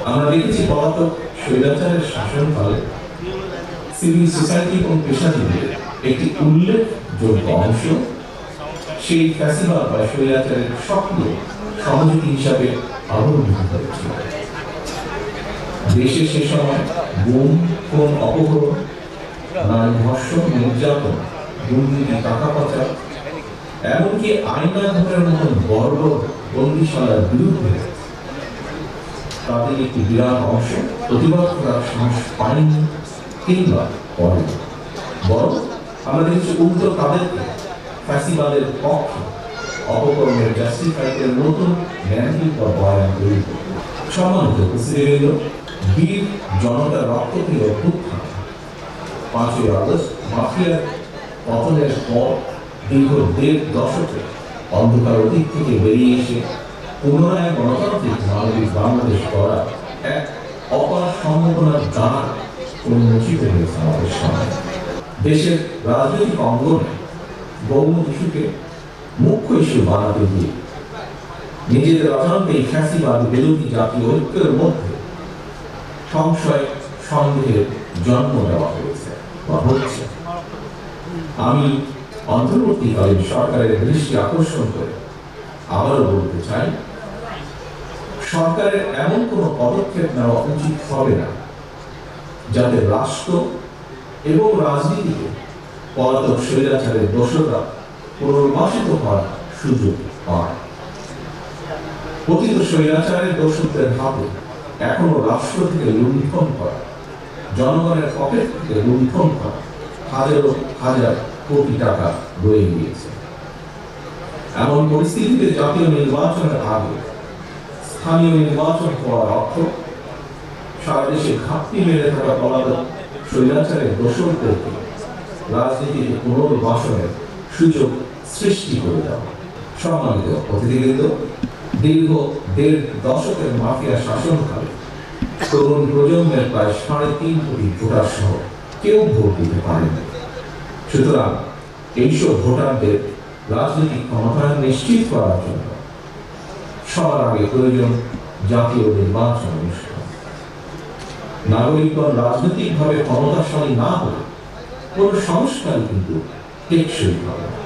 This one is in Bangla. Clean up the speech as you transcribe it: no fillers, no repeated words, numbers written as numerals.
আমরা দেখেছি পলাতক স্বৈরাচারের শাসনকালে সিভিল সোসাইটি এবং পেশাজীবীদের একটি উল্লেখযোগ্য অংশ সেই ফ্যাসিবাদ বা স্বৈরাচারের সক্রিয় সহযোগী হিসাবে আবির্ভূত হয়েছিল। দেশে সে সময় গুম, খুন, অপহরণ, নারী ধর্ষণ, নির্যাতন, দুর্নীতি, টাকা পাচার, এমনকি আইনা ঘরের মতন বড় বন্দিশালার বিরুদ্ধে তাদের একটি বিরাট অংশ প্রতিবাদ করার সাহস পায়নি কিংবা করেনি। বরং আমরা দেখছি উল্টো তাদেরকে ফ্যাসিবাদের পক্ষে অপকর্মের জাস্টিফাইডের নতুন ন্যারেটিভ বা বয়ান তৈরি করতে। সম্মানিত উপস্থিতিবৃন্দ, বীর জনতার রক্ত দিয়ে অভ্যুত্থান 5ই আগস্ট মাফিয়ার পতনের পর দীর্ঘ 1.5 দশকে অন্ধকার অতীত থেকে বেরিয়ে এসে পুনরায় গণতান্ত্রিক মানবিক বাংলাদেশ গড়া এক অপার সম্ভাবনার দ্বার উন্মোচিত হয়েছে আমাদের সামনে। দেশের রাজনৈতিক অঙ্গনে গৌণ ইস্যুকে মুখ্য ইস্যু বানাতে গিয়ে নিজেদের অজান্তে এই ফ্যাসিবাদ বিরোধী জাতীয় ঐক্যের মধ্যে সংশয় সন্দেহের জন্ম দেওয়া হয়েছে বা হচ্ছে। আমি অন্তর্বর্তীকালীন সরকারের দৃষ্টি আকর্ষণ করে আবারও বলতে চাই, সরকারের এমন কোনো পদক্ষেপ নেওয়া উচিত হবে না যাতে রাষ্ট্র এবং রাজনীতিতে পলাতক স্বৈরাচারের দোষরা পুনর্বাসিত হওয়ার সুযোগ পায়। পতিত স্বৈরাচারের দোষদের হাতে এখনো রাষ্ট্র থেকে লুণ্ঠন করা, জনগণের পকেট থেকে লুণ্ঠন করা হাজারো হাজার কোটি টাকা রয়ে গিয়েছে। এমন পরিস্থিতিতে জাতীয় নির্বাচনের আগে স্থানীয় নির্বাচন হওয়ার অর্থ সারা দেশে ঘাপটি মেরে থাকা পলাতক স্বৈরাচারের দোষরদেরকে রাজনীতিতে পুনর্বাসনের সুযোগ সৃষ্টি করে দেওয়া। সম্মানিত অতিথিবৃন্দ, দীর্ঘ 1.5 দশকের মাফিয়া শাসনকালে তরুণ প্রজন্মের প্রায় 3.5 কোটি ভোটার সহ কেউ ভোট দিতে পারেনি। সুতরাং এইসব ভোটারদের রাজনৈতিক ক্ষমতায়ন নিশ্চিত করার জন্য সবার আগে প্রয়োজন জাতীয় নির্বাচন অনুষ্ঠান। নাগরিকগণ রাজনৈতিকভাবে ক্ষমতাশালী না হলে কোন সংস্কারই কিন্তু টেকসই হবে না।